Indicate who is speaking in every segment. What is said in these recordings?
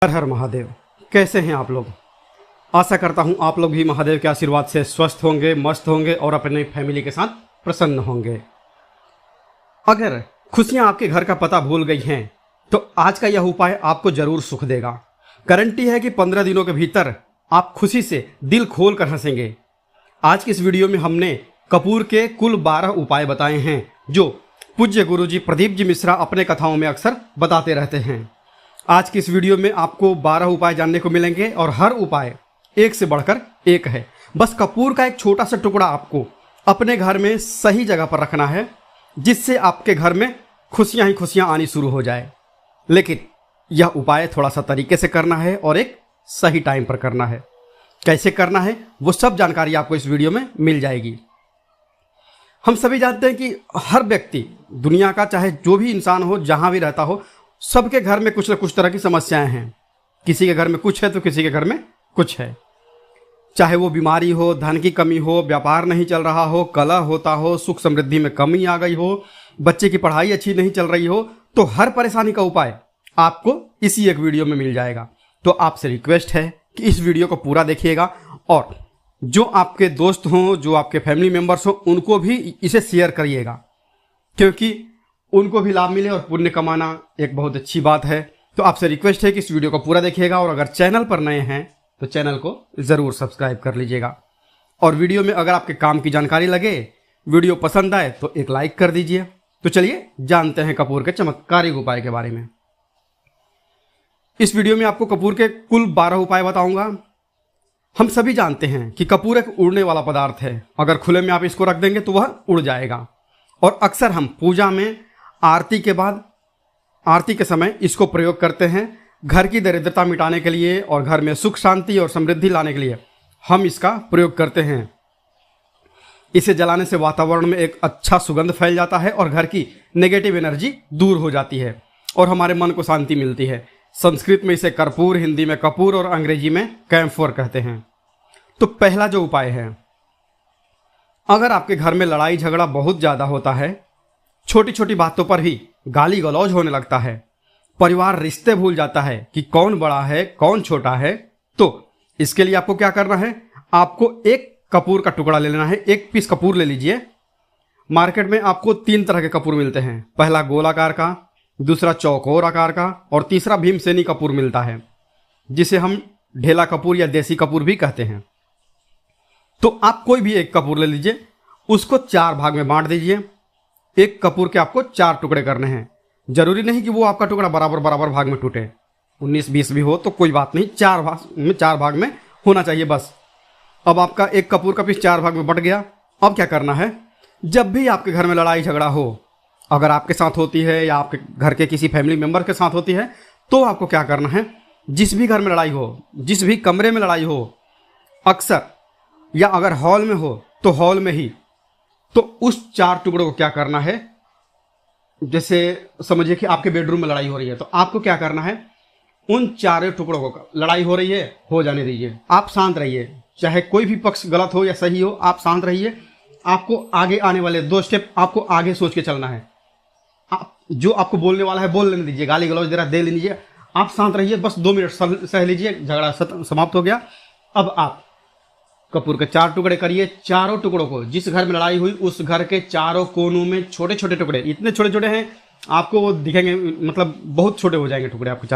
Speaker 1: हर हर महादेव। कैसे हैं आप लोग? आशा करता हूं आप लोग भी महादेव के आशीर्वाद से स्वस्थ होंगे, मस्त होंगे और अपने फैमिली के साथ प्रसन्न होंगे। अगर खुशियां आपके घर का पता भूल गई हैं तो आज का यह उपाय आपको जरूर सुख देगा। गारंटी है कि 15 दिनों के भीतर आप खुशी से दिल खोल कर हंसेंगे। आज की इस वीडियो में हमने कपूर के कुल 12 उपाय बताए हैं जो पूज्य गुरुजी प्रदीप जी मिश्रा अपने कथाओं में अक्सर बताते रहते हैं। आज की इस वीडियो में आपको 12 उपाय जानने को मिलेंगे और हर उपाय एक से बढ़कर एक है। बस कपूर का एक छोटा सा टुकड़ा आपको अपने घर में सही जगह पर रखना है जिससे आपके घर में खुशियां ही खुशियां आनी शुरू हो जाए। लेकिन यह उपाय थोड़ा सा तरीके से करना है और एक सही टाइम पर करना है। कैसे करना है वो सब जानकारी आपको इस वीडियो में मिल जाएगी। हम सभी जानते हैं कि हर व्यक्ति दुनिया का चाहे जो भी इंसान हो, जहां भी रहता हो, सबके घर में कुछ न कुछ तरह की समस्याएं हैं। किसी के घर में कुछ है तो किसी के घर में कुछ है। चाहे वो बीमारी हो, धन की कमी हो, व्यापार नहीं चल रहा हो, कलह होता हो, सुख समृद्धि में कमी आ गई हो, बच्चे की पढ़ाई अच्छी नहीं चल रही हो, तो हर परेशानी का उपाय आपको इसी एक वीडियो में मिल जाएगा। तो आपसे रिक्वेस्ट है कि इस वीडियो को पूरा देखिएगा और जो आपके दोस्त हों, जो आपके फैमिली मेंबर्स हों, उनको भी इसे शेयर करिएगा, क्योंकि उनको भी लाभ मिले और पुण्य कमाना एक बहुत अच्छी बात है। तो आपसे रिक्वेस्ट है कि इस वीडियो को पूरा देखिएगा और अगर चैनल पर नए हैं तो चैनल को ज़रूर सब्सक्राइब कर लीजिएगा। और वीडियो में अगर आपके काम की जानकारी लगे, वीडियो पसंद आए तो एक लाइक कर दीजिए। तो चलिए जानते हैं कपूर के चमत्कारिक उपाय के बारे में। इस वीडियो में आपको कपूर के कुल 12 उपाय बताऊंगा। हम सभी जानते हैं कि कपूर एक उड़ने वाला पदार्थ है। अगर खुले में आप इसको रख देंगे तो वह उड़ जाएगा। और अक्सर हम पूजा में आरती के बाद, आरती के समय इसको प्रयोग करते हैं। घर की दरिद्रता मिटाने के लिए और घर में सुख शांति और समृद्धि लाने के लिए हम इसका प्रयोग करते हैं। इसे जलाने से वातावरण में एक अच्छा सुगंध फैल जाता है और घर की नेगेटिव एनर्जी दूर हो जाती है और हमारे मन को शांति मिलती है। संस्कृत में इसे कर्पूर, हिंदी में कपूर और अंग्रेजी में कैम्फोर कहते हैं। तो पहला जो उपाय है, अगर आपके घर में लड़ाई झगड़ा बहुत ज़्यादा होता है, छोटी छोटी बातों पर ही गाली गलौज होने लगता है, परिवार रिश्ते भूल जाता है कि कौन बड़ा है कौन छोटा है, तो इसके लिए आपको क्या करना है, आपको एक कपूर का टुकड़ा ले लेना है। एक पीस कपूर ले लीजिए। मार्केट में आपको 3 तरह के कपूर मिलते हैं। पहला गोलाकार का, दूसरा चौकोर आकार का और तीसरा भीमसेनी कपूर मिलता है, जिसे हम ढेला कपूर या देसी कपूर भी कहते हैं। तो आप कोई भी एक कपूर ले लीजिए, उसको 4 भाग में बांट दीजिए। एक कपूर के आपको 4 टुकड़े करने हैं। जरूरी नहीं कि वो आपका टुकड़ा बराबर बराबर भाग में टूटे, 19-20 भी हो तो कोई बात नहीं, 4 भाग में होना चाहिए बस। अब आपका एक कपूर का पीस 4 भाग में बट गया। अब क्या करना है, जब भी आपके घर में लड़ाई झगड़ा हो, अगर आपके साथ होती है या आपके घर के किसी फैमिली मेंबर के साथ होती है, तो आपको क्या करना है, जिस भी घर में लड़ाई हो, जिस भी कमरे में लड़ाई हो, अक्सर या अगर हॉल में हो तो हॉल में ही, तो उस 4 टुकड़ों को क्या करना है, जैसे समझिए कि आपके बेडरूम में लड़ाई हो रही है, तो आपको क्या करना है, उन 4 टुकड़ों को, लड़ाई हो रही है, हो जाने दीजिए, आप शांत रहिए। चाहे कोई भी पक्ष गलत हो या सही हो, आप शांत रहिए। आपको आगे आने वाले 2 स्टेप आपको आगे सोच के चलना है। आप जो आपको बोलने वाला है बोल लेने दीजिए, गाली गलौज दे रहा दे लीजिए, आप शांत रहिए, बस 2 मिनट सह लीजिए, झगड़ा समाप्त हो गया। अब आप कपूर के 4 टुकड़े करिए। चारों टुकड़ों को, जिस घर में लड़ाई हुई उस घर के चारों कोनों में छोटे छोटे टुकड़े, इतने छोटे छोटे हैं आपको वो दिखेंगे, मतलब बहुत छोटे हो जाएंगे टुकड़े, आपको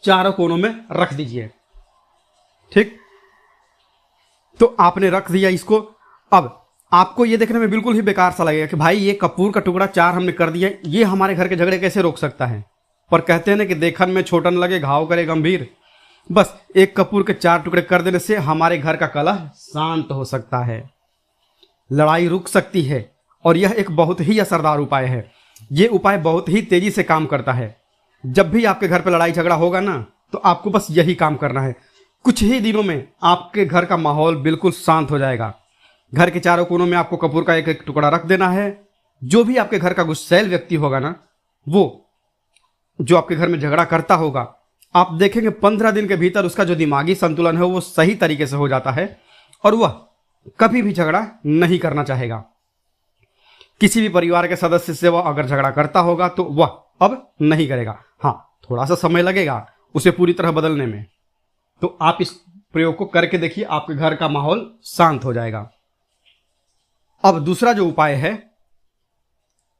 Speaker 1: चारों कोनों में रख दीजिए। ठीक, तो आपने रख दिया इसको। अब आपको ये देखने में बिल्कुल ही बेकार सा लगेगा कि भाई ये कपूर का टुकड़ा 4 हमने कर दिया, ये हमारे घर के झगड़े कैसे रोक सकता है। पर कहते हैं ना कि देखन में छोटन लगे घाव करे गंभीर। बस एक कपूर के 4 टुकड़े कर देने से हमारे घर का कलह शांत हो सकता है, लड़ाई रुक सकती है और यह एक बहुत ही असरदार उपाय है। ये उपाय बहुत ही तेजी से काम करता है। जब भी आपके घर पर लड़ाई झगड़ा होगा ना, तो आपको बस यही काम करना है। कुछ ही दिनों में आपके घर का माहौल बिल्कुल शांत हो जाएगा। घर के चारों कोनों में आपको कपूर का एक एक टुकड़ा रख देना है। जो भी आपके घर का गुस्सैल व्यक्ति होगा ना, वो जो आपके घर में झगड़ा करता होगा, आप देखेंगे 15 दिन के भीतर उसका जो दिमागी संतुलन है वो सही तरीके से हो जाता है और वह कभी भी झगड़ा नहीं करना चाहेगा। किसी भी परिवार के सदस्य से वह अगर झगड़ा करता होगा तो वह अब नहीं करेगा। हाँ, थोड़ा सा समय लगेगा उसे पूरी तरह बदलने में। तो आप इस प्रयोग को करके देखिए, आपके घर का माहौल शांत हो जाएगा। अब दूसरा जो उपाय है,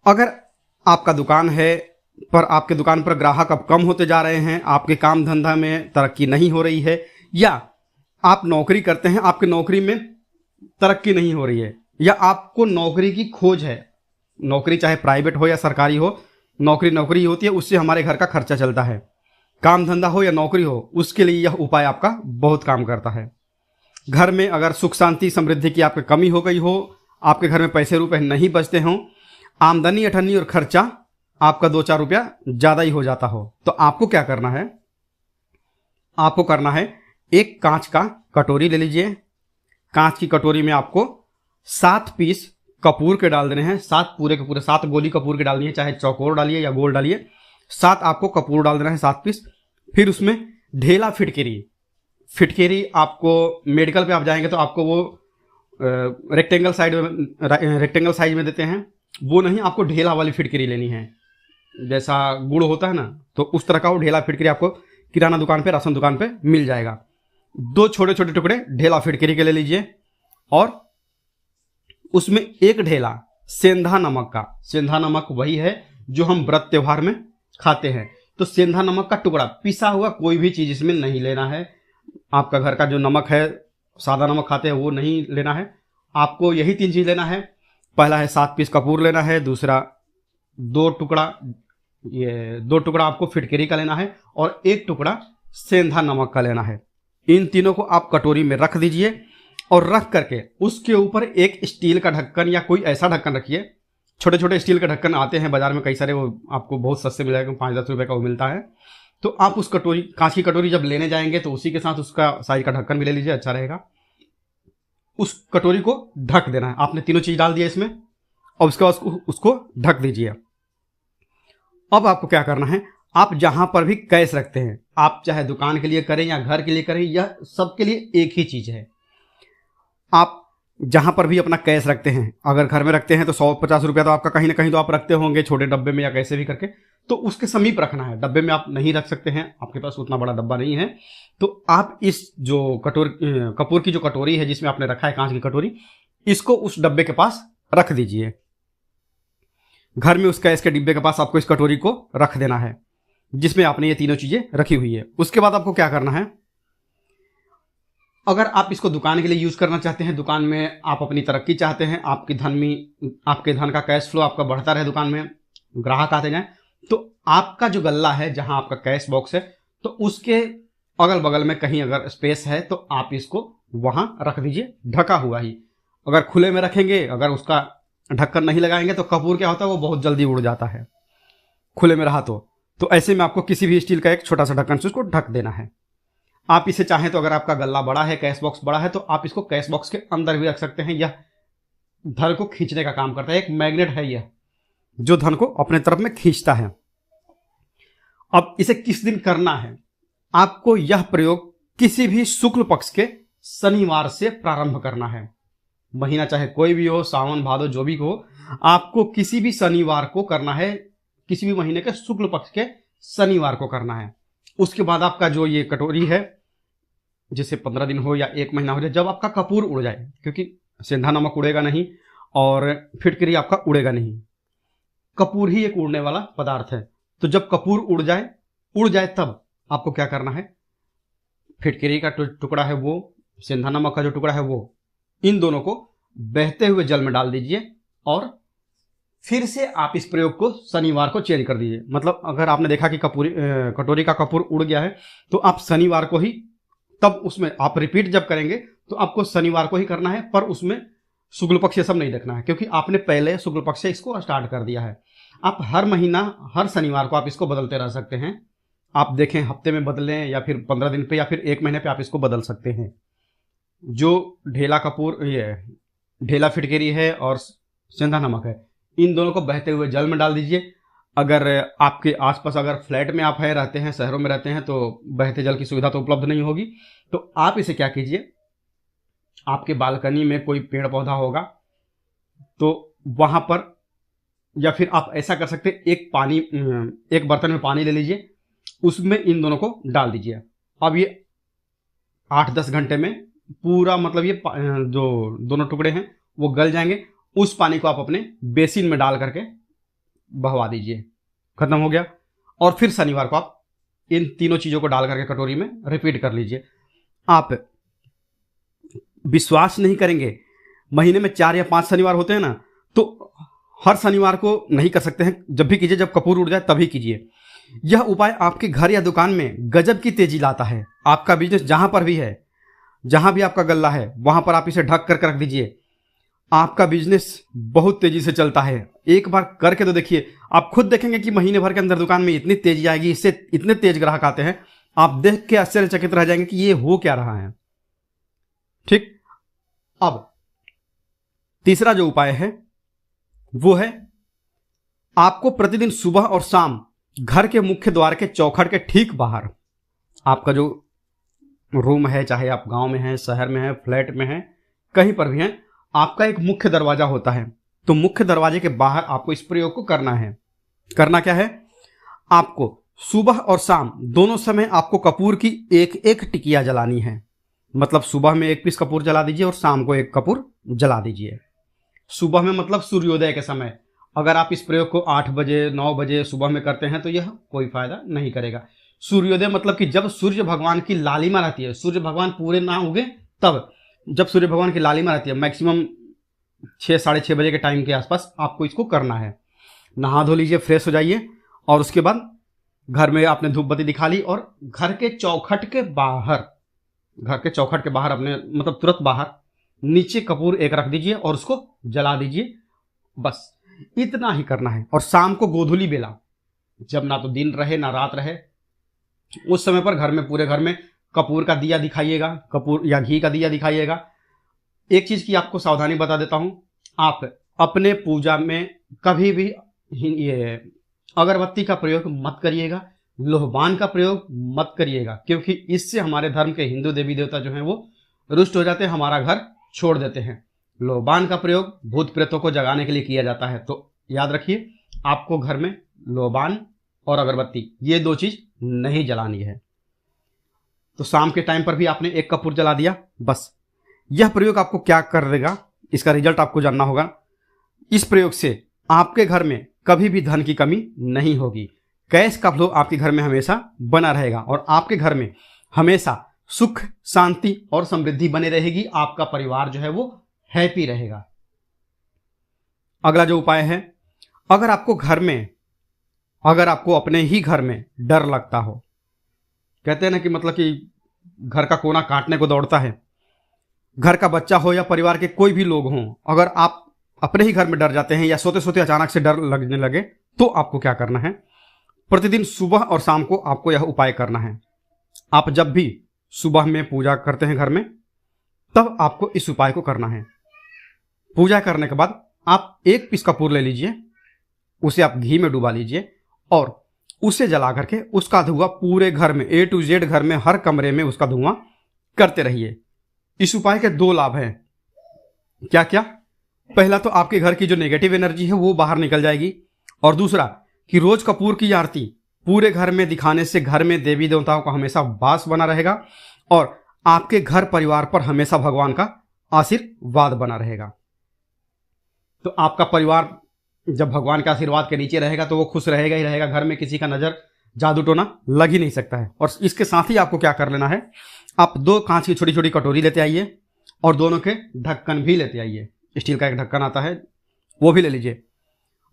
Speaker 1: अगर आपका दुकान है पर आपके दुकान पर ग्राहक अब कम होते जा रहे हैं, आपके काम धंधा में तरक्की नहीं हो रही है, या आप नौकरी करते हैं, आपकी नौकरी में तरक्की नहीं हो रही है, या आपको नौकरी की खोज है, नौकरी चाहे प्राइवेट हो या सरकारी हो, नौकरी नौकरी होती है, उससे हमारे घर का खर्चा चलता है। काम धंधा हो या नौकरी हो, उसके लिए यह उपाय आपका बहुत काम करता है। घर में अगर सुख शांति समृद्धि की आपकी कमी हो गई हो, आपके घर में पैसे रुपए नहीं बचते हों, आमदनी अठन्नी और खर्चा आपका 2-4 रुपया ज़्यादा ही हो जाता हो, तो आपको क्या करना है? आपको करना है, एक कांच का कटोरी ले लीजिए। कांच की कटोरी में आपको 7 पीस कपूर के डाल देने हैं। 7 पूरे के पूरे 7 गोली कपूर के डालनी है, चाहे चौकोर डालिए या गोल डालिए। 7 आपको कपूर डाल देना है, 7 पीस। फिर उसमें ढेला फिटकेरी। फिटकेरी आपको मेडिकल पे आप जाएंगे तो आपको वो रेक्टेंगल साइज में देते हैं, वो नहीं, आपको ढेला वाली फिटकेरी लेनी है। जैसा गुड़ होता है ना, तो उस तरह का वो ढेला फिटकरी आपको किराना दुकान पे, राशन दुकान पे मिल जाएगा। 2 छोटे छोटे टुकड़े ढेला फिटकरी के ले लीजिए, और उसमें एक ढेला सेंधा नमक का। सेंधा नमक वही है जो हम व्रत त्योहार में खाते हैं। तो सेंधा नमक का टुकड़ा, पिसा हुआ कोई भी चीज इसमें नहीं लेना है। आपका घर का जो नमक है, सादा नमक खाते हैं, वो नहीं लेना है। आपको यही 3 चीज लेना है। पहला है 7 पीस कपूर लेना है, दूसरा 2 टुकड़ा आपको फिटकरी का लेना है, और 1 टुकड़ा सेंधा नमक का लेना है। इन तीनों को आप कटोरी में रख दीजिए, और रख करके उसके ऊपर एक स्टील का ढक्कन या कोई ऐसा ढक्कन रखिए। छोटे छोटे स्टील के ढक्कन आते हैं बाजार में कई सारे, वो आपको बहुत सस्ते मिल जाएगा, 5-10 रुपए का वो मिलता है। तो आप उस कटोरी, कांच की कटोरी जब लेने जाएंगे तो उसी के साथ उसका साइज का ढक्कन भी ले लीजिए, अच्छा रहेगा। उस कटोरी को ढक देना है। आपने तीनों चीज डाल दिया इसमें, और उसके बाद उसको ढक दीजिए। अब आपको क्या करना है, आप जहां पर भी कैश रखते हैं, आप चाहे दुकान के लिए करें या घर के लिए करें, यह सबके लिए एक ही चीज है। आप जहां पर भी अपना कैश रखते हैं, अगर घर में रखते हैं तो 100-50 रुपया तो आपका कहीं ना कहीं तो आप रखते होंगे, छोटे डब्बे में या कैसे भी करके, तो उसके समीप रखना है। डब्बे में आप नहीं रख सकते हैं, आपके पास उतना बड़ा डब्बा नहीं है, तो आप इस जो कपूर की जो कटोरी है जिसमें आपने रखा है कांच की कटोरी, इसको उस डब्बे के पास रख दीजिए। घर में उस कैश के डिब्बे के पास आपको इस कटोरी को रख देना है जिसमें आपने ये तीनों चीजें रखी हुई है। उसके बाद आपको क्या करना है, अगर आप इसको दुकान के लिए यूज करना चाहते हैं, दुकान में आप अपनी तरक्की चाहते हैं, आपके धन का कैश फ्लो आपका बढ़ता रहे, दुकान में ग्राहक आते जाए, तो आपका जो गल्ला है जहां आपका कैश बॉक्स है, तो उसके अगल बगल में कहीं अगर स्पेस है तो आप इसको वहां रख दीजिए, ढका हुआ ही। अगर खुले में रखेंगे, अगर उसका ढक्कन नहीं लगाएंगे, तो कपूर क्या होता है, वो बहुत जल्दी उड़ जाता है खुले में रहा तो ऐसे में आपको किसी भी स्टील का एक छोटा सा ढक्कन से उसको ढक देना है। आप इसे चाहें तो, अगर आपका गल्ला बड़ा है, कैश बॉक्स बड़ा है, तो आप इसको कैश बॉक्स के अंदर भी रख सकते हैं। यह धन को खींचने का काम करता है, एक मैग्नेट है यह, जो धन को अपने तरफ में खींचता है। अब इसे किस दिन करना है, आपको यह प्रयोग किसी भी शुक्ल पक्ष के शनिवार से प्रारंभ करना है। महीना चाहे कोई भी हो, सावन भादो जो भी हो, आपको किसी भी शनिवार को करना है, किसी भी महीने के शुक्ल पक्ष के शनिवार को करना है। उसके बाद आपका जो ये कटोरी है, जैसे 15 दिन हो या 1 महीना हो जाए, जब आपका कपूर उड़ जाए, क्योंकि सेंधा नमक उड़ेगा नहीं और फिटकरी आपका उड़ेगा नहीं, कपूर ही एक उड़ने वाला पदार्थ है। तो जब कपूर उड़ जाए तब आपको क्या करना है, फिटकरी का टुकड़ा है वो, सेंधा नमक का जो टुकड़ा है वो, इन दोनों को बहते हुए जल में डाल दीजिए, और फिर से आप इस प्रयोग को शनिवार को चेंज कर दीजिए। मतलब अगर आपने देखा कि कटोरी का कपूर उड़ गया है, तो आप शनिवार को ही, तब उसमें आप रिपीट जब करेंगे तो आपको शनिवार को ही करना है, पर उसमें शुक्ल पक्ष ये सब नहीं देखना है, क्योंकि आपने पहले शुक्ल पक्ष से इसको स्टार्ट कर दिया है। आप हर महीना, हर शनिवार को आप इसको बदलते रह सकते हैं। आप देखें, हफ्ते में बदलें या फिर 15 दिन पे या फिर 1 महीने पे आप इसको बदल सकते हैं। जो ढेला फिटकरी है और सेंधा नमक है, इन दोनों को बहते हुए जल में डाल दीजिए। अगर आपके आसपास, अगर फ्लैट में आप रहते हैं, शहरों में रहते हैं, तो बहते जल की सुविधा तो उपलब्ध नहीं होगी, तो आप इसे क्या कीजिए, आपके बालकनी में कोई पेड़ पौधा होगा तो वहां पर, या फिर आप ऐसा कर सकते हैं, एक बर्तन में पानी ले लीजिए, उसमें इन दोनों को डाल दीजिए। अब ये 8-10 घंटे में पूरा मतलब ये जो दोनों टुकड़े हैं वो गल जाएंगे। उस पानी को आप अपने बेसिन में डाल करके बहवा दीजिए, खत्म हो गया। और फिर शनिवार को आप इन तीनों चीज़ों को डाल करके कटोरी में रिपीट कर लीजिए। आप विश्वास नहीं करेंगे, महीने में 4 या 5 शनिवार होते हैं ना, तो हर शनिवार को नहीं कर सकते हैं, जब भी कीजिए जब कपूर उड़ जाए तभी कीजिए। यह उपाय आपके घर या दुकान में गजब की तेजी लाता है। आपका बिजनेस जहां पर भी है, जहां भी आपका गल्ला है, वहां पर आप इसे ढक कर रख दीजिए। आपका बिजनेस बहुत तेजी से चलता है। एक बार करके तो देखिए, आप खुद देखेंगे कि महीने भर के अंदर दुकान में इतनी तेजी आएगी, इससे इतने तेज ग्राहक आते हैं, आप देख के आश्चर्यचकित रह जाएंगे कि ये हो क्या रहा है। ठीक, अब तीसरा जो उपाय है वो है आपको प्रतिदिन सुबह और शाम घर के मुख्य द्वार के चौखट के ठीक बाहर, आपका जो रूम है, चाहे आप गांव में हैं, शहर में हैं, फ्लैट में हैं, कहीं पर भी हैं, आपका एक मुख्य दरवाजा होता है। तो मुख्य दरवाजे के बाहर आपको इस प्रयोग को करना है। करना क्या है, आपको सुबह और शाम दोनों समय आपको कपूर की एक एक टिकिया जलानी है। मतलब सुबह में 1 पीस कपूर जला दीजिए और शाम को 1 कपूर जला दीजिए। सुबह में मतलब सूर्योदय के समय। अगर आप इस प्रयोग को 8 बजे 9 बजे सुबह में करते हैं तो यह कोई फायदा नहीं करेगा। सूर्योदय मतलब कि जब सूर्य भगवान की लालिमा रहती है, सूर्य भगवान पूरे ना उगे तब, जब सूर्य भगवान की लालिमा रहती है, मैक्सिमम 6 साढ़े 6 बजे के टाइम के आसपास आपको इसको करना है। नहा धो लीजिए, फ्रेश हो जाइए, और उसके बाद घर में आपने धूप बत्ती दिखा ली और घर के चौखट के बाहर, घर के चौखट के बाहर अपने मतलब तुरंत बाहर नीचे कपूर एक रख दीजिए और उसको जला दीजिए। बस इतना ही करना है। और शाम को गोधूली बेला, जब ना तो दिन रहे ना रात रहे, उस समय पर घर में, पूरे घर में कपूर का दिया दिखाइएगा, कपूर या घी का दिया दिखाइएगा। एक चीज की आपको सावधानी बता देता हूं, आप अपने पूजा में कभी भी ये अगरबत्ती का प्रयोग मत करिएगा, लोहबान का प्रयोग मत करिएगा, क्योंकि इससे हमारे धर्म के हिंदू देवी देवता जो हैं वो रुष्ट हो जाते हैं, हमारा घर छोड़ देते हैं। लोहबान का प्रयोग भूत प्रेतों को जगाने के लिए किया जाता है। तो याद रखिए, आपको घर में लोहबान और अगरबत्ती ये 2 चीज नहीं जलानी है। तो शाम के टाइम पर भी आपने 1 कपूर जला दिया। बस यह प्रयोग आपको क्या कर देगा, इसका रिजल्ट आपको जानना होगा। इस प्रयोग से आपके घर में कभी भी धन की कमी नहीं होगी। कैश का फ्लो आपके घर में हमेशा बना रहेगा और आपके घर में हमेशा सुख, शांति और समृद्धि बनी रहेगी। आपका परिवार जो है वो हैप्पी रहेगा। अगला जो उपाय है, अगर आपको अपने ही घर में डर लगता हो, कहते हैं ना कि मतलब कि घर का कोना काटने को दौड़ता है, घर का बच्चा हो या परिवार के कोई भी लोग हों, अगर आप अपने ही घर में डर जाते हैं या सोते सोते अचानक से डर लगने लगे, तो आपको क्या करना है, प्रतिदिन सुबह और शाम को आपको यह उपाय करना है। आप जब भी सुबह में पूजा करते हैं घर में, तब आपको इस उपाय को करना है। पूजा करने के बाद आप 1 पीस कपूर ले लीजिए, उसे आप घी में डुबा लीजिए और उसे जला करके उसका धुआं पूरे घर में A to Z घर में हर कमरे में उसका धुआं करते रहिए। इस उपाय के 2 लाभ हैं। क्या क्या? पहला तो आपके घर की जो नेगेटिव एनर्जी है वो बाहर निकल जाएगी, और दूसरा कि रोज कपूर की आरती पूरे घर में दिखाने से घर में देवी देवताओं का हमेशा वास बना रहेगा और आपके घर परिवार पर हमेशा भगवान का आशीर्वाद बना रहेगा। तो आपका परिवार जब भगवान के आशीर्वाद के नीचे रहेगा तो वो खुश रहेगा ही रहेगा। घर में किसी का नजर जादू टोना लग ही नहीं सकता है। और इसके साथ ही आपको क्या कर लेना है, आप 2 कांच की छोटी छोटी कटोरी लेते आइए और दोनों के ढक्कन भी लेते आइए। स्टील का एक ढक्कन आता है, वो भी ले लीजिए।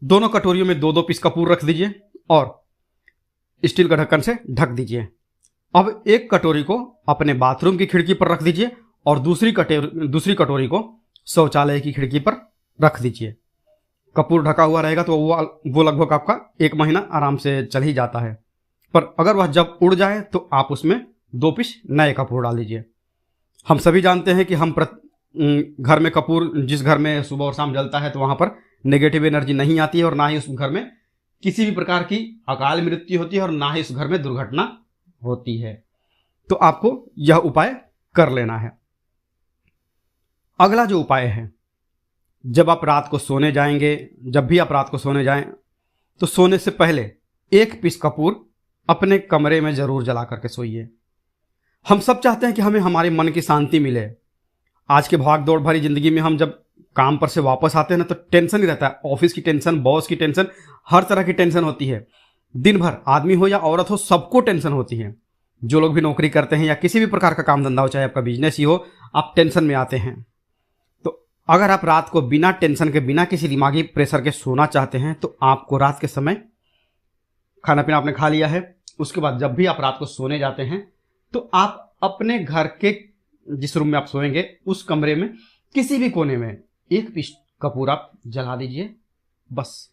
Speaker 1: दोनों कटोरियों में 2-2 पीस कपूर रख दीजिए और स्टील का ढक्कन से ढक दीजिए। अब एक कटोरी को अपने बाथरूम की खिड़की पर रख दीजिए और दूसरी कटोरी को शौचालय की खिड़की पर रख दीजिए। कपूर ढका हुआ रहेगा तो वो लगभग आपका 1 महीना आराम से चल ही जाता है। पर अगर वह जब उड़ जाए तो आप उसमें 2 पीस नए कपूर डाल दीजिए। हम सभी जानते हैं कि हम घर में कपूर, जिस घर में सुबह और शाम जलता है तो वहां पर नेगेटिव एनर्जी नहीं आती है और ना ही उस घर में किसी भी प्रकार की अकाल मृत्यु होती है और ना ही उस घर में दुर्घटना होती है। तो आपको यह उपाय कर लेना है। अगला जो उपाय है, जब आप रात को सोने जाएंगे, जब भी आप रात को सोने जाएं तो सोने से पहले 1 पीस कपूर अपने कमरे में जरूर जला करके सोइए। हम सब चाहते हैं कि हमें हमारे मन की शांति मिले। आज के भाग दौड़ भरी जिंदगी में हम जब काम पर से वापस आते हैं ना, तो टेंशन ही रहता है। ऑफिस की टेंशन, बॉस की टेंशन, हर तरह की टेंशन होती है। दिन भर आदमी हो या औरत हो, सबको टेंशन होती है। जो लोग भी नौकरी करते हैं या किसी भी प्रकार का काम धंधा हो, चाहे आपका बिजनेस ही हो, आप टेंशन में आते हैं। तो अगर आप रात को बिना टेंशन के, बिना किसी दिमागी प्रेशर के सोना चाहते हैं, तो आपको रात के समय खाना पीना आपने खा लिया है, उसके बाद जब भी आप रात को सोने जाते हैं, तो आप अपने घर के जिस रूम में आप सोएंगे, उस कमरे में किसी भी कोने में एक पीस कपूर आप जला दीजिए, बस।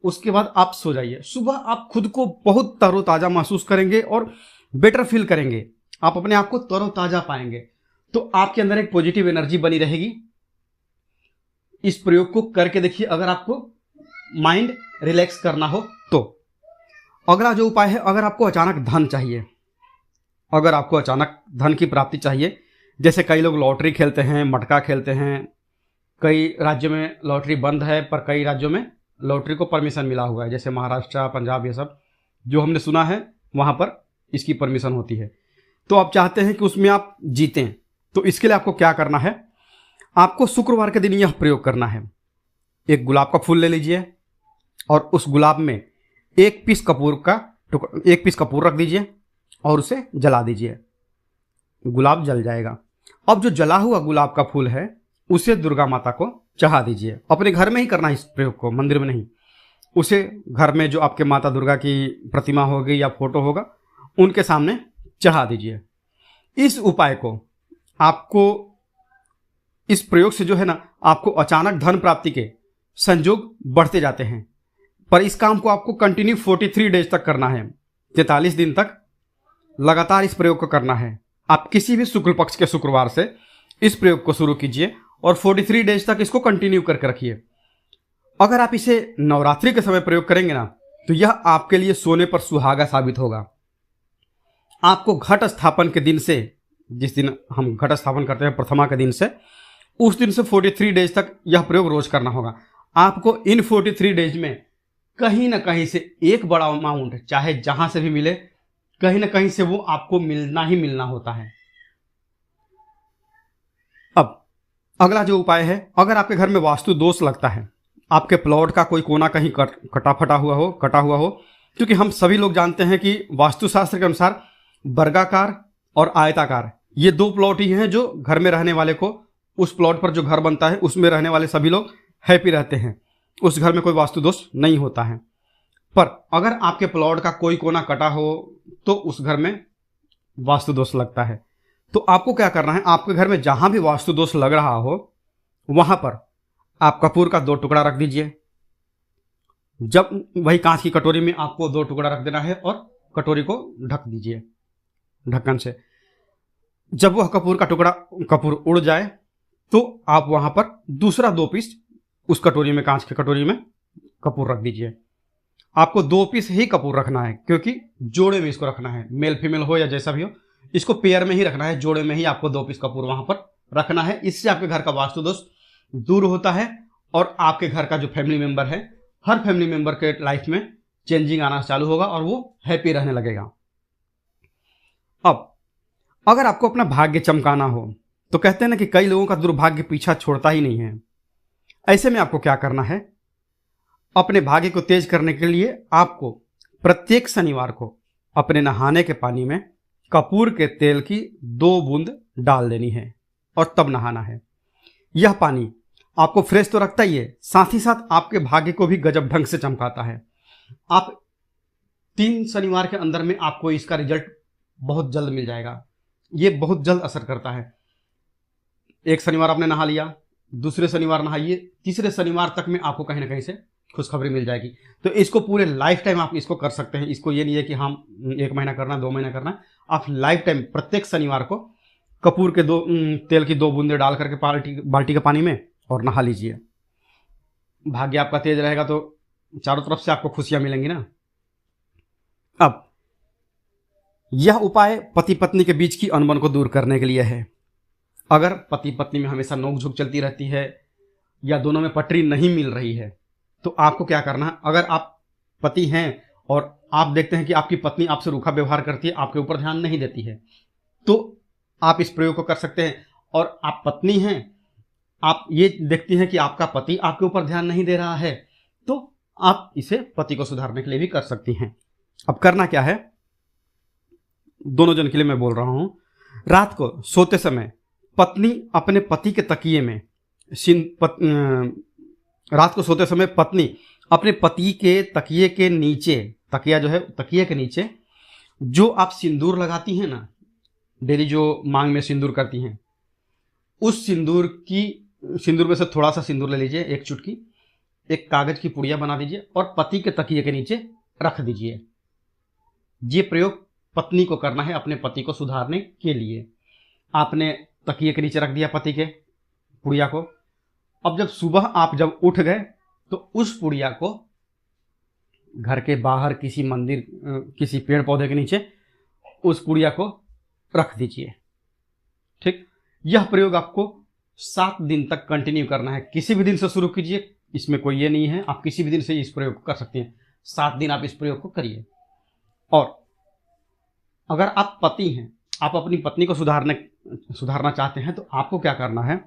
Speaker 1: उसके बाद आप सो जाइए। सुबह आप खुद को बहुत तरोताजा महसूस करेंगे और बेटर फील करेंगे। आप अपने आप को तरोताजा पाएंगे, तो आपके अंदर एक पॉजिटिव एनर्जी बनी रहेगी। इस प्रयोग को करके देखिए, अगर आपको माइंड रिलैक्स करना हो तो। अगला जो उपाय है, अगर आपको अचानक धन चाहिए, अगर आपको अचानक धन की प्राप्ति चाहिए, जैसे कई लोग लॉटरी खेलते हैं, मटका खेलते हैं। कई राज्यों में लॉटरी बंद है, पर कई राज्यों में लॉटरी को परमिशन मिला हुआ है, जैसे महाराष्ट्र, पंजाब, ये सब जो हमने सुना है, वहाँ पर इसकी परमिशन होती है। तो आप चाहते हैं कि उसमें आप जीतें, तो इसके लिए आपको क्या करना है, आपको शुक्रवार के दिन यह प्रयोग करना है। एक गुलाब का फूल ले लीजिए और उस गुलाब में एक पीस कपूर रख दीजिए और उसे जला दीजिए। गुलाब जल जाएगा। अब जो जला हुआ गुलाब का फूल है, उसे दुर्गा माता को चढ़ा दीजिए। अपने घर में ही करना है इस प्रयोग को, मंदिर में नहीं। उसे घर में जो आपके माता दुर्गा की प्रतिमा होगी या फोटो होगा, उनके सामने चढ़ा दीजिए। इस उपाय को आपको, इस प्रयोग से जो है ना, आपको अचानक धन प्राप्ति के संयोग बढ़ते जाते हैं। पर इस काम को आपको कंटिन्यू 43 डेज तक करना है। 43 दिन तक लगातार इस प्रयोग को करना है। आप किसी भी शुक्ल पक्ष के शुक्रवार से इस प्रयोग को शुरू कीजिए और 43 डेज तक इसको कंटिन्यू करके रखिए। अगर आप इसे नवरात्रि के समय प्रयोग करेंगे ना, तो यह आपके लिए सोने पर सुहागा साबित होगा। आपको घट स्थापन के दिन से, जिस दिन हम घट स्थापन करते हैं प्रथमा के दिन से, उस दिन से 43 डेज तक यह प्रयोग रोज करना होगा। आपको इन 43 डेज में कहीं ना कहीं से एक बड़ा अमाउंट, चाहे जहां से भी मिले, कहीं ना कहीं से वो आपको मिलना ही मिलना होता है। अब अगला जो उपाय है, अगर आपके घर में वास्तु दोष लगता है, आपके प्लॉट का कोई कोना कहीं कटा हुआ हो, क्योंकि हम सभी लोग जानते हैं कि वास्तुशास्त्र के अनुसार वर्गाकार और आयताकार, ये दो प्लॉट ही हैं जो घर में रहने वाले को, उस प्लॉट पर जो घर बनता है उसमें रहने वाले सभी लोग हैप्पी रहते हैं। उस घर में कोई वास्तु दोष नहीं होता है। पर अगर आपके प्लॉट का कोई कोना कटा हो, तो उस घर में वास्तु दोष लगता है। तो आपको क्या करना है, आपके घर में जहां भी वास्तु दोष लग रहा हो, वहां पर आप कपूर का 2 टुकड़ा रख दीजिए। जब वही कांच की कटोरी में आपको 2 टुकड़ा रख देना है और कटोरी को ढक दीजिए ढक्कन से। जब वह कपूर उड़ जाए, तो आप वहां पर दूसरा 2 पीस उस कटोरी में, कांच की कटोरी में कपूर रख दीजिए। आपको 2 पीस ही कपूर रखना है, क्योंकि जोड़े में इसको रखना है, मेल फीमेल हो या जैसा भी हो, इसको पेयर में ही रखना है, जोड़े में ही आपको 2 पीस कपूर वहां पर रखना है। इससे आपके घर का वास्तु दोष दूर होता है और आपके घर का जो फैमिली मेंबर है, हर फैमिली मेंबर के लाइफ में चेंजिंग आना चालू होगा और वो हैप्पी रहने लगेगा। अब अगर आपको अपना भाग्य चमकाना हो, तो कहते हैं ना कि कई लोगों का दुर्भाग्य पीछा छोड़ता ही नहीं है। ऐसे में आपको क्या करना है, अपने भाग्य को तेज करने के लिए आपको प्रत्येक शनिवार को अपने नहाने के पानी में कपूर के तेल की 2 बूंद डाल देनी है और तब नहाना है। यह पानी आपको फ्रेश तो रखता ही है, साथ ही साथ आपके भाग्य को भी गजब ढंग से चमकाता है। आप 3 शनिवार के अंदर में आपको इसका रिजल्ट बहुत जल्द मिल जाएगा। ये बहुत जल्द असर करता है। एक शनिवार आपने नहा लिया, दूसरे शनिवार नहाइए, तीसरे शनिवार तक में आपको कहीं ना कहीं से खुशखबरी मिल जाएगी। तो इसको पूरे लाइफ टाइम आप इसको कर सकते हैं। इसको ये नहीं है कि हम 1 महीना करना, 2 महीना करना। आप लाइफ टाइम प्रत्येक शनिवार को कपूर के तेल की 2 बूंदे डाल करके बाल्टी के पानी में और नहा लीजिए। भाग्य आपका तेज रहेगा तो चारों तरफ से आपको खुशियां मिलेंगी ना। अब यह उपाय पति पत्नी के बीच की अनबन को दूर करने के लिए है। अगर पति पत्नी में हमेशा नोकझोंक चलती रहती है या दोनों में पटरी नहीं मिल रही है, तो आपको क्या करना है, अगर आप पति हैं और आप देखते हैं कि आपकी पत्नी आपसे रूखा व्यवहार करती है, आपके ऊपर ध्यान नहीं देती है, तो आप इस प्रयोग को कर सकते हैं। और आप पत्नी हैं, आप ये देखती हैं कि आपका पति आपके ऊपर ध्यान नहीं दे रहा है, तो आप इसे पति को सुधारने के लिए भी कर सकती हैं। अब करना क्या है, दोनों जन के लिए मैं बोल रहा हूं। रात को सोते समय पत्नी अपने पति के तकिए में रात को सोते समय पत्नी अपने पति के तकिए के नीचे, तकिया जो है तकिए के नीचे जो आप सिंदूर लगाती हैं ना, डेली जो मांग में सिंदूर करती हैं, उस सिंदूर में से थोड़ा सा सिंदूर ले लीजिए, एक चुटकी, एक कागज की पुड़िया बना दीजिए और पति के तकिए के नीचे रख दीजिए। ये प्रयोग पत्नी को करना है अपने पति को सुधारने के लिए। आपने तकिए के नीचे रख दिया पति के पुड़िया को। अब जब सुबह आप जब उठ गए तो उस पुड़िया को घर के बाहर किसी मंदिर, किसी पेड़ पौधे के नीचे उस पुड़िया को रख दीजिए। ठीक, यह प्रयोग आपको 7 दिन तक कंटिन्यू करना है। किसी भी दिन से शुरू कीजिए, इसमें कोई ये नहीं है, आप किसी भी दिन से इस प्रयोग को कर सकते हैं। 7 दिन आप इस प्रयोग को करिए। और अगर आप पति हैं, आप अपनी पत्नी को सुधारना चाहते हैं, तो आपको क्या करना है,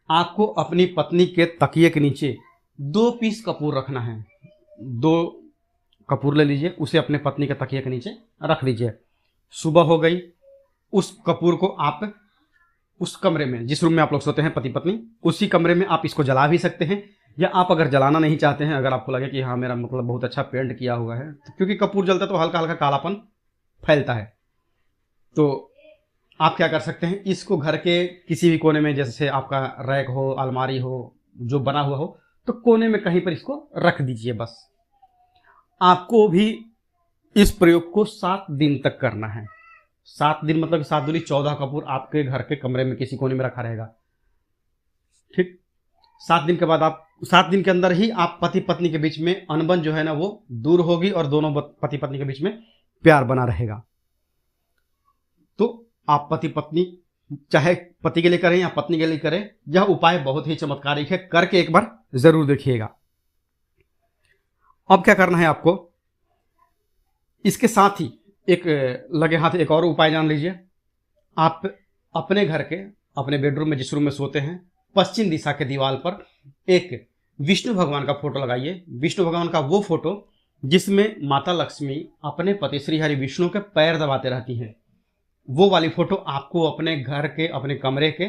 Speaker 1: आपको अपनी पत्नी के तकिए के नीचे 2 पीस कपूर रखना है। 2 कपूर ले लीजिए, उसे अपने पत्नी के तकिए के नीचे रख दीजिए। सुबह हो गई, उस कपूर को आप उस कमरे में, जिस रूम में आप लोग सोते हैं पति पत्नी, उसी कमरे में आप इसको जला भी सकते हैं। या आप अगर जलाना नहीं चाहते हैं, अगर आपको लगे कि हाँ मेरा मतलब बहुत अच्छा पेंट किया हुआ है, तो क्योंकि कपूर जलता है तो हल्का हल्का कालापन फैलता है, तो आप क्या कर सकते हैं, इसको घर के किसी भी कोने में, जैसे आपका रैक हो, अलमारी हो, जो बना हुआ हो, तो कोने में कहीं पर इसको रख दीजिए। बस आपको भी इस प्रयोग को 7 दिन तक करना है। 7 दिन मतलब 7 दूनी 14 कपूर आपके घर के कमरे में किसी कोने में रखा रहेगा। ठीक, 7 दिन के बाद आप 7 दिन के अंदर ही आप पति पत्नी के बीच में अनबन जो है ना वो दूर होगी और दोनों पति पत्नी के बीच में प्यार बना रहेगा। तो आप पति पत्नी चाहे पति के लिए करें या पत्नी के लिए करें, यह उपाय बहुत ही चमत्कारिक है, करके एक बार जरूर देखिएगा। अब क्या करना है आपको, इसके साथ ही एक लगे हाथ एक और उपाय जान लीजिए। आप अपने घर के, अपने बेडरूम में जिस रूम में सोते हैं, पश्चिम दिशा के दीवार पर एक विष्णु भगवान का फोटो लगाइए। विष्णु भगवान का वो फोटो जिसमें माता लक्ष्मी अपने पति श्री हरि विष्णु के पैर दबाते रहती हैं, वो वाली फोटो आपको अपने घर के, अपने कमरे के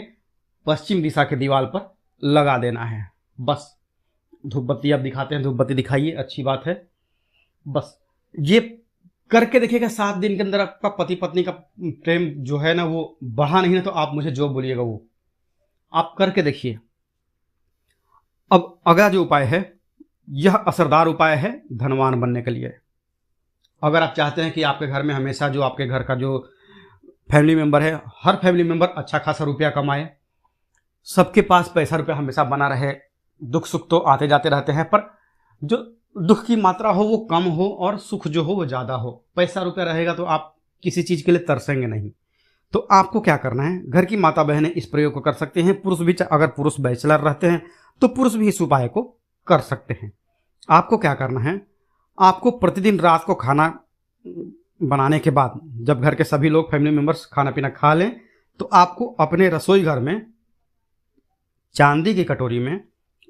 Speaker 1: पश्चिम दिशा के दीवार पर लगा देना है। बस धूप बत्ती आप दिखाते हैं, धूप बत्ती दिखाइए, अच्छी बात है। बस ये करके देखिएगा, 7 दिन के अंदर आपका पति पत्नी का प्रेम जो है ना वो बढ़ा नहीं है, तो आप मुझे जो बोलिएगा वो आप करके देखिए। अब अगला जो उपाय है, यह असरदार उपाय है धनवान बनने के लिए। अगर आप चाहते हैं कि आपके घर में हमेशा जो आपके घर का जो फैमिली मेंबर है, हर फैमिली मेंबर अच्छा खासा रुपया कमाए, सबके पास पैसा रुपया हमेशा बना रहे, दुख सुख तो आते जाते रहते हैं, पर जो दुख की मात्रा हो वो कम हो और सुख जो हो वो ज़्यादा हो। पैसा रुपया रहेगा तो आप किसी चीज़ के लिए तरसेंगे नहीं। तो आपको क्या करना है, घर की माता बहनें इस प्रयोग को कर सकते हैं, पुरुष भी, अगर पुरुष बैचलर रहते हैं तो पुरुष भी इस उपाय को कर सकते हैं। आपको क्या करना है, आपको प्रतिदिन रात को खाना बनाने के बाद, जब घर के सभी लोग फैमिली मेंबर्स खाना पीना खा लें, तो आपको अपने रसोई घर में चांदी की कटोरी में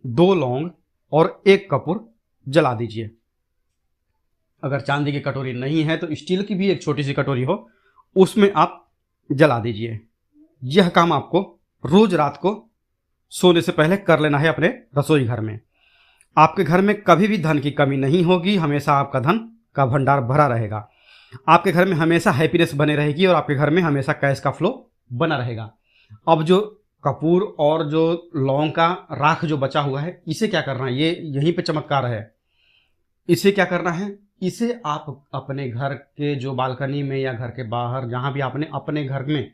Speaker 1: 2 लौंग और 1 कपूर जला दीजिए। अगर चांदी की कटोरी नहीं है तो स्टील की भी एक छोटी सी कटोरी हो, उसमें आप जला दीजिए। यह काम आपको रोज रात को सोने से पहले कर लेना है अपने रसोई घर में। आपके घर में कभी भी धन की कमी नहीं होगी, हमेशा आपका धन का भंडार भरा रहेगा। आपके घर में हमेशा हैप्पीनेस बने रहेगी और आपके घर में हमेशा कैश का फ्लो बना रहेगा। अब जो कपूर और जो लौंग का राख जो बचा हुआ है, इसे क्या करना है, ये यहीं पे चमत्कार है। इसे क्या करना है, इसे आप अपने घर के जो बालकनी में या घर के बाहर, जहाँ भी आपने अपने घर में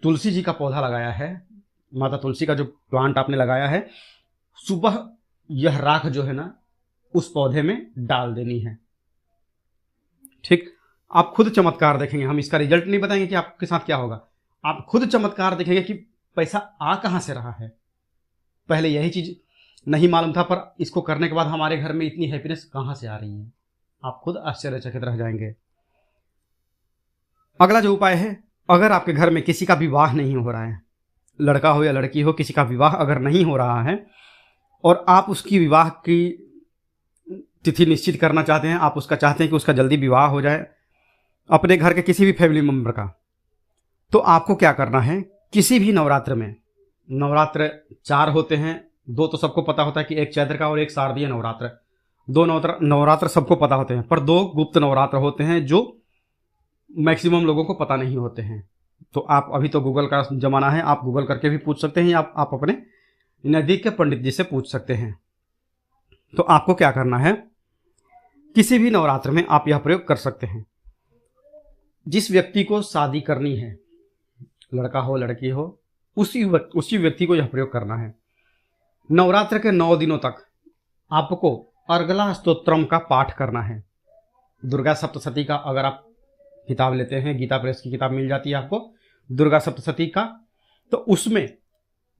Speaker 1: तुलसी जी का पौधा लगाया है, माता तुलसी का जो प्लांट आपने लगाया है, सुबह यह राख जो है ना उस पौधे में डाल देनी है। ठीक, आप खुद चमत्कार देखेंगे। हम इसका रिजल्ट नहीं बताएंगे कि आपके साथ क्या होगा, आप खुद चमत्कार देखेंगे कि पैसा आ कहाँ से रहा है। पहले यही चीज नहीं मालूम था, पर इसको करने के बाद हमारे घर में इतनी हैप्पीनेस कहाँ से आ रही है। आप खुद आश्चर्यचकित रह जाएंगे। अगला जो उपाय है, अगर आपके घर में किसी का विवाह नहीं हो रहा है, लड़का हो या लड़की हो, किसी का विवाह अगर नहीं हो रहा है और आप उसकी विवाह की तिथि निश्चित करना चाहते हैं, आप उसका चाहते हैं कि उसका जल्दी विवाह हो जाए अपने घर के किसी भी फैमिली मेम्बर का, तो आपको क्या करना है, किसी भी नवरात्र में, नवरात्र 4 होते हैं, 2 तो सबको पता होता है कि एक चैत्र का और एक शारदीय नवरात्र, 2 नवरात्र सबको पता होते हैं, पर 2 गुप्त नवरात्र होते हैं जो मैक्सिमम लोगों को पता नहीं होते हैं। तो आप, अभी तो गूगल का ज़माना है, आप गूगल करके भी पूछ सकते हैं, आप अपने नज़दीक के पंडित जी से पूछ सकते हैं। तो आपको क्या करना है, किसी भी नवरात्र में आप यह प्रयोग कर सकते हैं। जिस व्यक्ति को शादी करनी है, लड़का हो लड़की हो, उसी व्यक्ति को यह प्रयोग करना है। नवरात्र के 9 दिनों तक आपको अर्गला स्तोत्रम का पाठ करना है। दुर्गा सप्तशती का अगर आप किताब लेते हैं, गीता प्रेस की किताब मिल जाती है आपको दुर्गा सप्तशती का, तो उसमें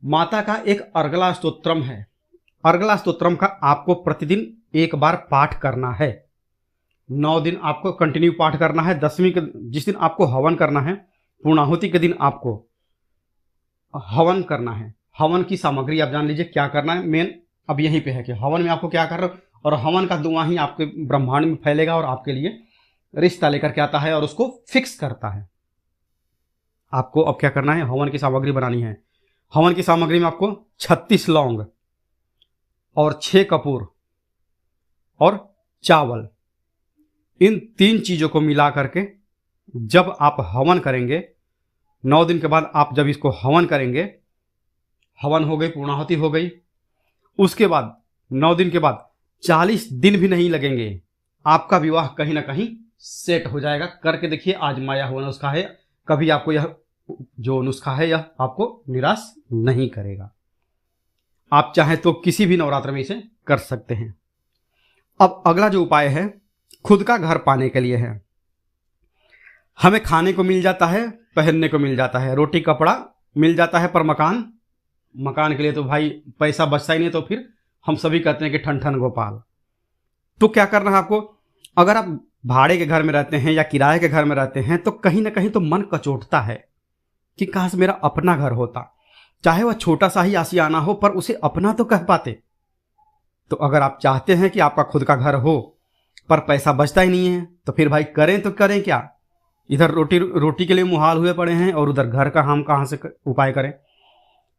Speaker 1: माता का एक अर्गला स्तोत्रम है। अर्गला स्तोत्रम का आपको प्रतिदिन एक बार पाठ करना है। 9 दिन आपको कंटिन्यू पाठ करना है। 10वीं के जिस दिन आपको हवन करना है, पूर्णाहुति के दिन आपको हवन करना है। हवन की सामग्री आप जान लीजिए क्या करना है। मेन अब यहीं पे है कि हवन में आपको क्या कर रहे हो, और हवन का धुआं ही आपके ब्रह्मांड में फैलेगा और आपके लिए रिश्ता लेकर के आता है और उसको फिक्स करता है। आपको अब क्या करना है, हवन की सामग्री बनानी है। हवन की सामग्री में आपको 36 लौंग और 6 कपूर और चावल, इन 3 चीज़ों को मिला करके जब आप हवन करेंगे, 9 दिन के बाद आप जब इसको हवन करेंगे, हवन हो गई, पूर्णाहुति हो गई, उसके बाद 9 दिन के बाद 40 दिन भी नहीं लगेंगे, आपका विवाह कहीं ना कहीं सेट हो जाएगा। करके देखिए, आजमाया हुआ नुस्खा है, कभी आपको यह जो नुस्खा है यह आपको निराश नहीं करेगा। आप चाहें तो किसी भी नवरात्र में इसे कर सकते हैं। अब अगला जो उपाय है, खुद का घर पाने के लिए है। हमें खाने को मिल जाता है, पहनने को मिल जाता है, रोटी कपड़ा मिल जाता है, पर मकान के लिए तो भाई पैसा बचता ही नहीं। तो फिर हम सभी कहते हैं कि ठन ठन गोपाल। तो क्या करना है आपको, अगर आप भाड़े के घर में रहते हैं या किराए के घर में रहते हैं, तो कहीं ना कहीं तो मन कचोटता है कि काश मेरा अपना घर होता, चाहे वह छोटा सा ही आशियाना हो, पर उसे अपना तो कह पाते। तो अगर आप चाहते हैं कि आपका खुद का घर हो पर पैसा बचता ही नहीं है, तो फिर भाई करें तो करें क्या। इधर रोटी के लिए मुहाल हुए पड़े हैं और उधर घर का हम कहाँ से उपाय करें।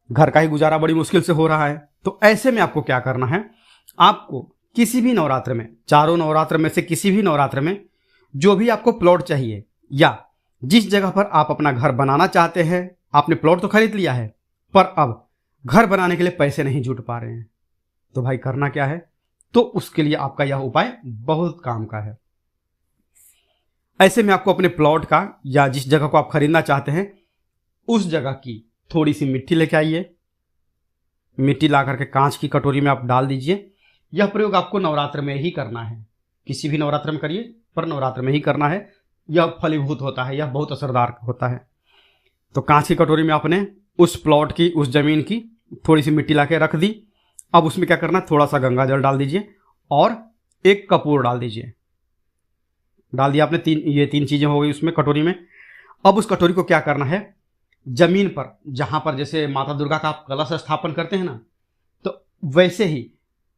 Speaker 1: घर का ही गुजारा बड़ी मुश्किल से हो रहा है। तो ऐसे में आपको क्या करना है, आपको किसी भी नवरात्र में, चारों नवरात्र में से किसी भी नवरात्र में जो भी आपको प्लॉट चाहिए या जिस जगह पर आप अपना घर बनाना चाहते हैं, आपने प्लॉट तो खरीद लिया है पर अब घर बनाने के लिए पैसे नहीं जुट पा रहे हैं, तो भाई करना क्या है, तो उसके लिए आपका यह उपाय बहुत काम का है। ऐसे में आपको अपने प्लॉट का या जिस जगह को आप खरीदना चाहते हैं उस जगह की थोड़ी सी मिट्टी लेके आइए। मिट्टी ला करके कांच की कटोरी में आप डाल दीजिए। यह प्रयोग आपको नवरात्र में ही करना है, किसी भी नवरात्र में करिए पर नवरात्र में ही करना है। यह फलीभूत होता है, यह बहुत असरदार होता है। तो कांच की कटोरी में आपने उस प्लॉट की, उस जमीन की थोड़ी सी मिट्टी ला के रख दी। अब उसमें क्या करना, थोड़ा सा गंगा जल डाल दीजिए और 1 कपूर डाल दीजिए। डाल दिया आपने, ये 3 चीजें हो गई उसमें कटोरी में। अब उस कटोरी को क्या करना है, जमीन पर, जहां पर जैसे माता दुर्गा का आप कलश स्थापन करते हैं ना, तो वैसे ही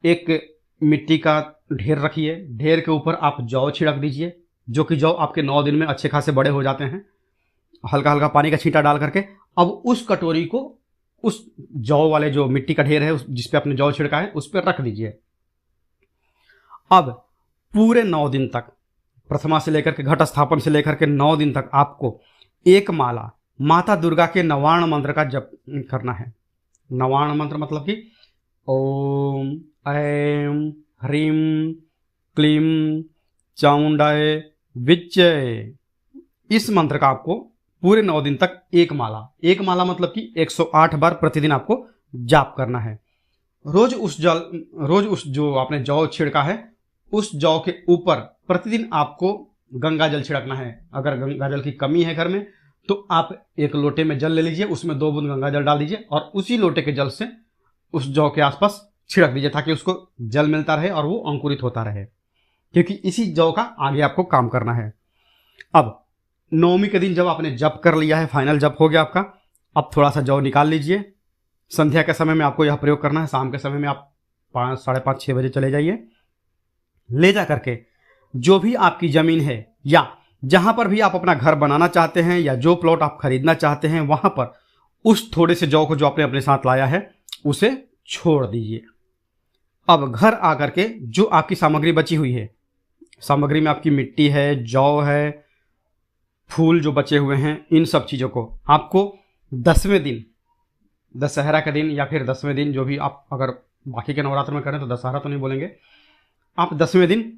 Speaker 1: एक मिट्टी का ढेर रखिए। ढेर के ऊपर आप जौ छिड़क दीजिए, जो कि जौ आपके 9 दिन में अच्छे खासे बड़े हो जाते हैं, हल्का हल्का पानी का छींटा डाल करके। अब उस कटोरी को उस जौ वाले जो मिट्टी का ढेर है जिस पे आपने जौ छिड़का है उस पर रख दीजिए। अब पूरे 9 दिन तक, प्रथमा से लेकर के घट स्थापन से लेकर के 9 दिन तक आपको एक माला माता दुर्गा के नवाण मंत्र का जप करना है। नवाण मंत्र मतलब कि ओम ऐं ह्रीं क्लीं चामुंडाय विच्चय। इस मंत्र का आपको पूरे 9 दिन तक एक माला मतलब कि 108 बार प्रतिदिन आपको जाप करना है। रोज उस जो आपने जौ छिड़का है उस जौ के ऊपर प्रतिदिन आपको गंगा जल छिड़कना है। अगर गंगा जल की कमी है घर में तो आप एक लोटे में जल ले लीजिए, उसमें 2 बूंद गंगा जल डाल दीजिए और उसी लोटे के जल से उस जौ के आसपास छिड़क दीजिए ताकि उसको जल मिलता रहे और वो अंकुरित होता रहे। क्योंकि इसी जौ का आगे आपको काम करना है। अब नवमी के दिन जब आपने जप कर लिया है, फाइनल जप हो गया आपका, अब थोड़ा सा जौ निकाल लीजिए। संध्या के समय में आपको यह प्रयोग करना है। शाम के समय में आप 5, 5:30, 6 बजे चले जाइए। ले जा करके जो भी आपकी ज़मीन है या जहां पर भी आप अपना घर बनाना चाहते हैं या जो प्लॉट आप खरीदना चाहते हैं, वहां पर उस थोड़े से जौ को जो आपने अपने साथ लाया है उसे छोड़ दीजिए। अब घर आकर के जो आपकी सामग्री बची हुई है, सामग्री में आपकी मिट्टी है, जौ है, फूल जो बचे हुए हैं, इन सब चीज़ों को आपको 10वें दिन, दशहरा के दिन या फिर 10वें दिन, जो भी आप अगर बाकी के नवरात्र में करें तो दशहरा तो नहीं बोलेंगे, आप 10वें दिन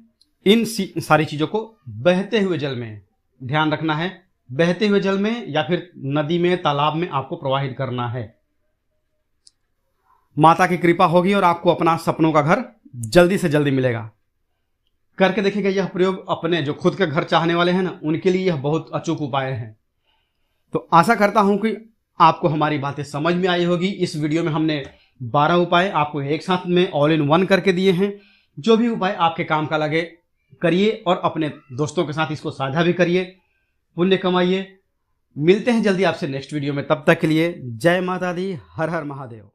Speaker 1: इन सारी चीज़ों को बहते हुए जल में, ध्यान रखना है, बहते हुए जल में या फिर नदी में, तालाब में आपको प्रवाहित करना है। माता की कृपा होगी और आपको अपना सपनों का घर जल्दी से जल्दी मिलेगा। करके देखिएगा यह प्रयोग। अपने जो खुद के घर चाहने वाले हैं ना, उनके लिए यह बहुत अचूक उपाय है। तो आशा करता हूं कि आपको हमारी बातें समझ में आई होगी। इस वीडियो में हमने 12 उपाय आपको एक साथ में ऑल इन वन करके दिए हैं। जो भी उपाय आपके काम का लगे करिए और अपने दोस्तों के साथ इसको साझा भी करिए, पुण्य कमाइए। मिलते हैं जल्दी आपसे नेक्स्ट वीडियो में। तब तक के लिए जय माता दी, हर हर महादेव।